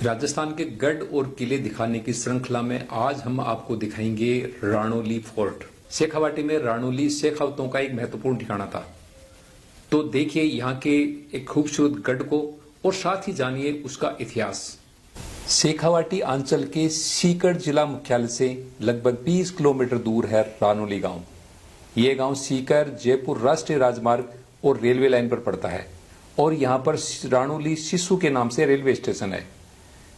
राजस्थान के गढ़ और किले दिखाने की श्रृंखला में आज हम आपको दिखाएंगे राणोली फोर्ट। शेखावाटी में राणोली शेखावतों का एक महत्वपूर्ण ठिकाना था। तो देखिए यहाँ के एक खूबसूरत गढ़ को और साथ ही जानिए उसका इतिहास। शेखावाटी अंचल के सीकर जिला मुख्यालय से लगभग 20 किलोमीटर दूर है राणोली गांव। ये गांव सीकर जयपुर राष्ट्रीय राजमार्ग और रेलवे लाइन पर पड़ता है और यहाँ पर राणोली सिस्सू के नाम से रेलवे स्टेशन है।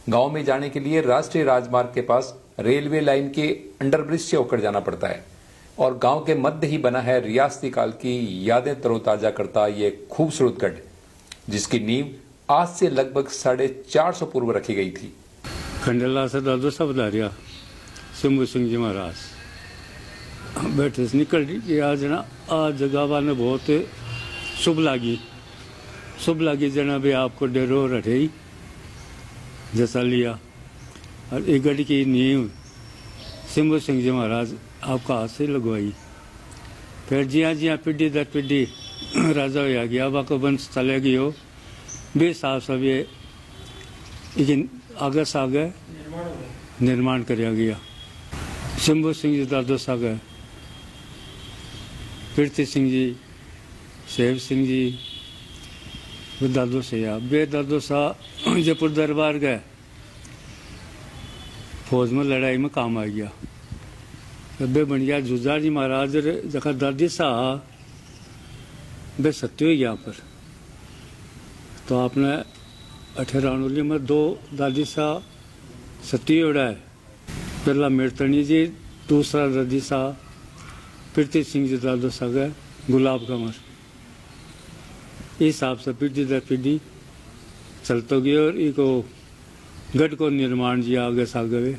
गांव में जाने के लिए राष्ट्रीय राजमार्ग के पास रेलवे लाइन के अंडरब्रिज से होकर जाना पड़ता है और गांव के मध्य ही बना है रियासती काल की यादें तरोताजा करता ये खूबसूरत गढ़, जिसकी नींव आज से लगभग 450 पूर्व रखी गई थी। खंडेला से दादो सबदारिया शंभू सिंह जी महाराज बैठे से निकल रही आज जगह ने बहुत शुभ लागी जना भी आपको डेरो रहे जैसा लिया और एक गढ़ की नींव शंभू सिंह जी महाराज आपका हाथ से लगवाई। फिर जिया पीढ़ी दर पीढ़ी राजा हो गया बाको वंश चले गई हो बे साहब सब ये आगे से आगे निर्माण कराया गया। शंभू सिंह जी दादो सागर पृथ्वी सिंह जी सेव सिंह जी दादो से बे दादो शाह जयपुर दरबार गए, फौज में लड़ाई में काम आ गया। बे बन गया जुजार जी महाराज जखा दादी शाह बे सत्य हुई यहाँ पर। तो आपने राणोली में 2 दादी शाह सत्य उड़ा है। पहला मेरतनी जी, दूसरा दादी शाह पृथ्वी सिंह जी दादो शाह गए गुलाब कमर। इस हिसाब से पीढ़ी दर पीढ़ी चलते गए और इको गढ़ को निर्माण जी आगे सागे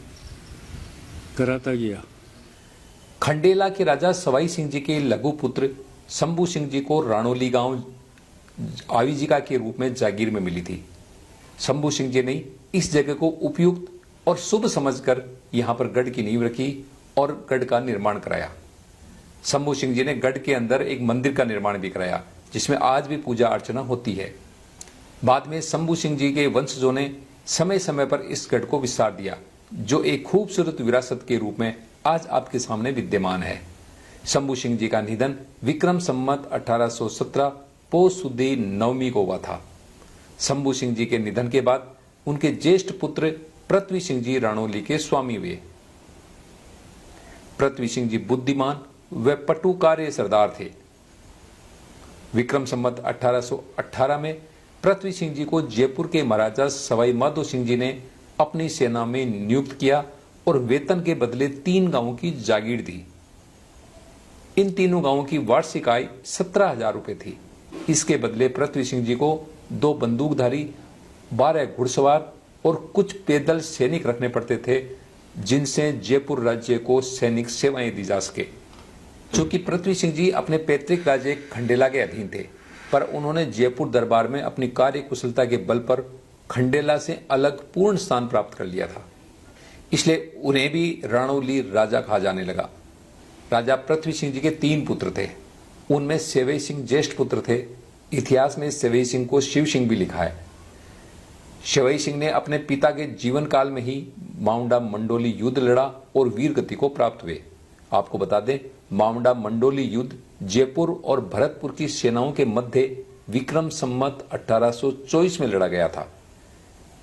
कराता गया। खंडेला के राजा सवाई सिंह जी के लघु पुत्र शंभू सिंह जी को राणोली गांव आविजिका के रूप में जागीर में मिली थी। शंभू सिंह जी ने इस जगह को उपयुक्त और शुभ समझकर यहां पर गढ़ की नींव रखी और गढ़ का निर्माण कराया। शंभू सिंह जी ने गढ़ के अंदर एक मंदिर का निर्माण भी कराया जिसमें आज भी पूजा अर्चना होती है। बाद में शंभू सिंह जी के वंशजों ने समय समय पर इस गढ़ को विस्तार दिया, जो एक खूबसूरत विरासत के रूप में आज आपके सामने विद्यमान है। शंभू सिंह जी का निधन विक्रम संवत 1817 पौष सुदी 9वीं को हुआ था। शंभू सिंह जी के निधन के बाद उनके ज्येष्ठ पुत्र पृथ्वी सिंह जी राणोली के स्वामी हुए। पृथ्वी सिंह जी बुद्धिमान व पटुकार्य सरदार थे। विक्रम संवत 1818 में पृथ्वी सिंह जी को जयपुर के महाराजा सवाई माधो सिंह जी ने अपनी सेना में नियुक्त किया और वेतन के बदले 3 गांवों की जागीर दी। इन तीनों गांवों की वार्षिक आय 17,000 रुपए थी। इसके बदले पृथ्वी सिंह जी को 2 बंदूकधारी, 12 घुड़सवार और कुछ पैदल सैनिक रखने पड़ते थे, जिनसे जयपुर राज्य को सैनिक सेवाएं दी जा सके। चूंकि पृथ्वी सिंह जी अपने पैतृक राज्य खंडेला के अधीन थे, पर उन्होंने जयपुर दरबार में अपनी कार्य कुशलता के बल पर खंडेला से अलग पूर्ण स्थान प्राप्त कर लिया था। इसलिए उन्हें भी राणोली राजा कहा जाने लगा। राजा पृथ्वी सिंह जी के 3 पुत्र थे, उनमें सेवई सिंह ज्येष्ठ पुत्र थे। इतिहास में सेवई सिंह को शिव सिंह भी लिखा है। सेवई सिंह ने अपने पिता के जीवन काल में ही माउंडा मंडोली युद्ध लड़ा और वीर गति को प्राप्त हुए। आपको बता दें, माउंडा मंडोली युद्ध जयपुर और भरतपुर की सेनाओं के मध्य विक्रम संवत 1824 में लड़ा गया था।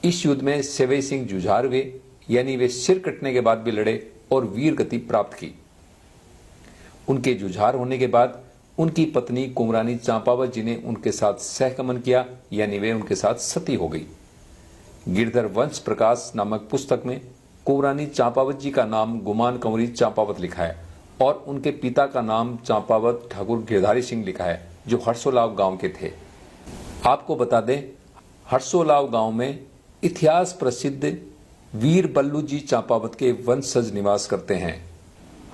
इस युद्ध में सेवई सिंह जुझार हुए, यानी वे सिर कटने के बाद भी लड़े और वीर गति प्राप्त की। उनके जुझार होने के बाद उनकी पत्नी कुमरानी चांपावत जी ने उनके साथ सहगमन किया, यानी वे उनके साथ सती हो गई। गिरधर वंश प्रकाश नामक पुस्तक में कुमरानी चांपावत जी का नाम गुमान कंवरी चांपावत लिखा है और उनके पिता का नाम चांपावत ठाकुर गिरधारी सिंह लिखा है, जो हरसोलाव गांव के थे। आपको बता दें, हरसोलाव गांव में इतिहास प्रसिद्ध वीर बल्लू जी चांपावत के वंशज निवास करते हैं।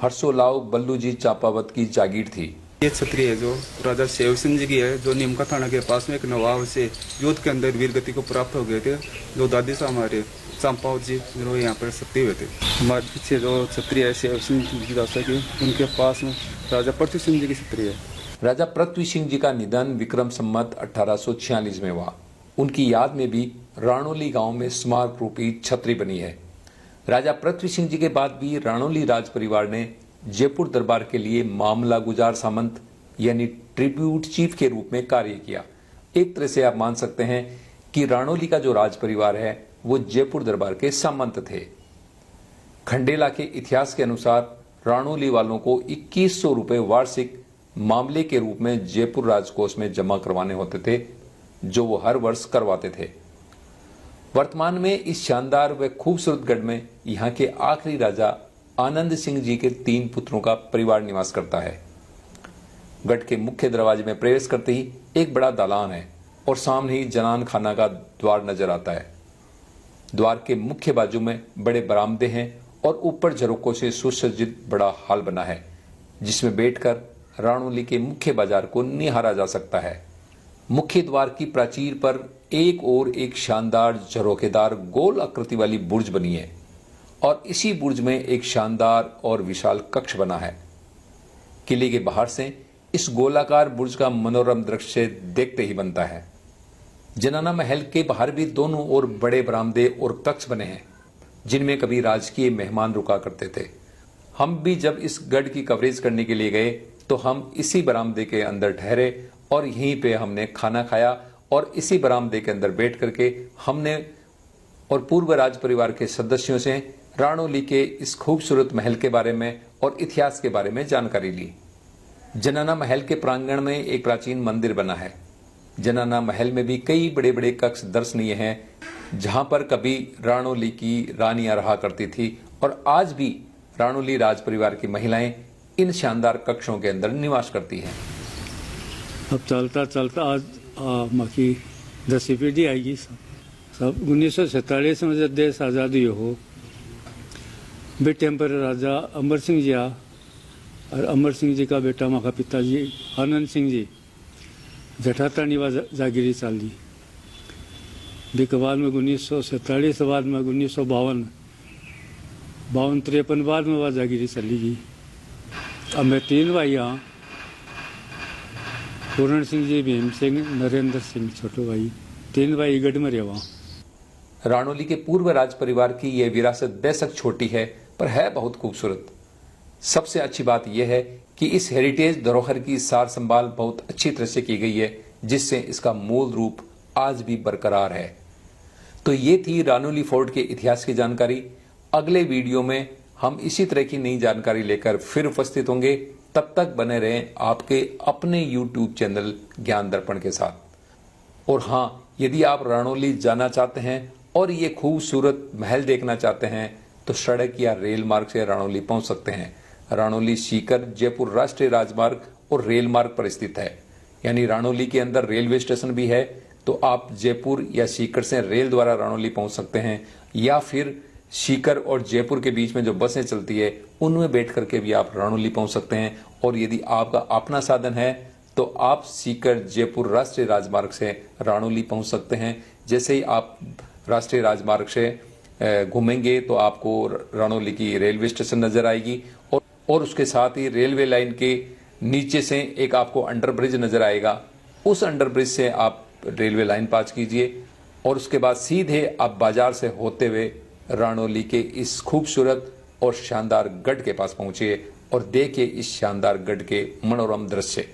हरसोलाव बल्लू जी चांपावत की जागीर थी। ये छतरी है जो राजा सेव सिंह जी की है, जो नीमका थाना के पास में एक नवाब से युद्ध के अंदर वीर गति को प्राप्त हो गए थे। जो दादी साहब हमारे चांपावत जी जो यहाँ पर सत्य हुए थे। हमारे पीछे जो छतरी है सेव सिंह जी दासा की, उनके पास में राजा पृथ्वी सिंह जी की छतरी है। राजा पृथ्वी सिंह जी का निधन विक्रम संवत 1846 में हुआ। उनकी याद में भी राणोली गांव में स्मारक रूपी छतरी बनी है। राजा पृथ्वी सिंह जी के बाद भी राणोली राज परिवार ने जयपुर दरबार के लिए मामला गुजार सामंत यानी ट्रिब्यूट चीफ के रूप में कार्य किया। एक तरह से आप मान सकते हैं कि राणोली का जो राज परिवार है वो जयपुर दरबार के सामंत थे। खंडेला के इतिहास के अनुसार राणोली वालों को 2100 रुपए वार्षिक मामले के रूप में जयपुर राजकोष में जमा करवाने होते थे, जो वो हर वर्ष करवाते थे। वर्तमान में इस शानदार व खूबसूरत गढ़ में यहाँ के आखिरी राजा आनंद सिंह जी के 3 पुत्रों का परिवार निवास करता है। गढ़ के मुख्य दरवाजे में प्रवेश करते ही एक बड़ा दालान है और सामने ही जनान खाना का द्वार नजर आता है। द्वार के मुख्य बाजू में बड़े बरामदे हैं और ऊपर झरोकों से सुसज्जित बड़ा हॉल बना है, जिसमें बैठकर राणोली के मुख्य बाजार को निहारा जा सकता है। मुख्य द्वार की प्राचीर पर एक और एक शानदार झरोखेदार गोल आकृति वाली बुर्ज बनी है और इसी बुर्ज में एक शानदार और विशाल कक्ष बना है। किले के बाहर से इस गोलाकार बुर्ज का मनोरम दृश्य देखते ही बनता है। जनाना महल के बाहर भी दोनों ओर बड़े बरामदे और कक्ष बने हैं, जिनमें कभी राजकीय मेहमान रुका करते थे। हम भी जब इस गढ़ की कवरेज करने के लिए गए तो हम इसी बरामदे के अंदर ठहरे और यहीं पे हमने खाना खाया और इसी बरामदे के अंदर बैठ करके हमने और पूर्व राज परिवार के सदस्यों से राणोली के इस खूबसूरत महल के बारे में और इतिहास के बारे में जानकारी ली। जनाना महल के प्रांगण में एक प्राचीन मंदिर बना है। जनाना महल में भी कई बड़े बड़े कक्ष दर्शनीय हैं, जहां पर कभी राणोली की रानियां रहा करती थी और आज भी राणोली राज परिवार की महिलाएं इन शानदार कक्षों के अंदर निवास करती हैं। अब चलता चलता आज माकी 10वीं पीढ़ी आएगी। सब 1947 में जब देश आज़ादी हो बेटे पर राजा अमर सिंह जी आ और अमर सिंह जी का बेटा माका पिताजी आनंद सिंह जी जठातानी व जागीरी चाली। के बाद में 1947 बाद में 1952 53 बाद में वह जागीरी चली गई। अब मैं 3 भाई यहाँ पूर्ण सिंह जी, भीम सिंह, नरेंद्र सिंह छोटे भाई, 3 भाई गढ़ में रहे। राणोली के पूर्व राज परिवार की यह विरासत बेशक छोटी है पर है बहुत खूबसूरत। सबसे अच्छी बात यह है कि इस हेरिटेज धरोहर की सार संभाल बहुत अच्छी तरह से की गई है, जिससे इसका मूल रूप आज भी बरकरार है। तो ये थी राणोली फोर्ट के इतिहास की जानकारी। अगले वीडियो में हम इसी तरह की नई जानकारी लेकर फिर उपस्थित होंगे। तब तक बने रहें आपके अपने YouTube चैनल ज्ञान दर्पण के साथ। और हाँ, यदि आप राणोली जाना चाहते हैं और ये खूबसूरत महल देखना चाहते हैं तो सड़क या रेल मार्ग से राणोली पहुंच सकते हैं। राणोली सीकर जयपुर राष्ट्रीय राजमार्ग और रेल मार्ग पर स्थित है, यानी राणोली के अंदर रेलवे स्टेशन भी है। तो आप जयपुर या सीकर से रेल द्वारा राणोली पहुंच सकते हैं, या फिर सीकर और जयपुर के बीच में जो बसें चलती है उनमें बैठ करके भी आप राणोली पहुंच सकते हैं। और यदि आपका अपना साधन है तो आप सीकर जयपुर राष्ट्रीय राजमार्ग से राणोली पहुंच सकते हैं। जैसे ही आप राष्ट्रीय राजमार्ग से घूमेंगे तो आपको राणोली की रेलवे स्टेशन नजर आएगी और उसके साथ ही रेलवे लाइन के नीचे से एक आपको अंडरब्रिज नजर आएगा। उस अंडरब्रिज से आप रेलवे लाइन पास कीजिए और उसके बाद सीधे आप बाजार से होते हुए राणोली के इस खूबसूरत और शानदार गढ़ के पास पहुंचिए और देखिए इस शानदार गढ़ के मनोरम दृश्य।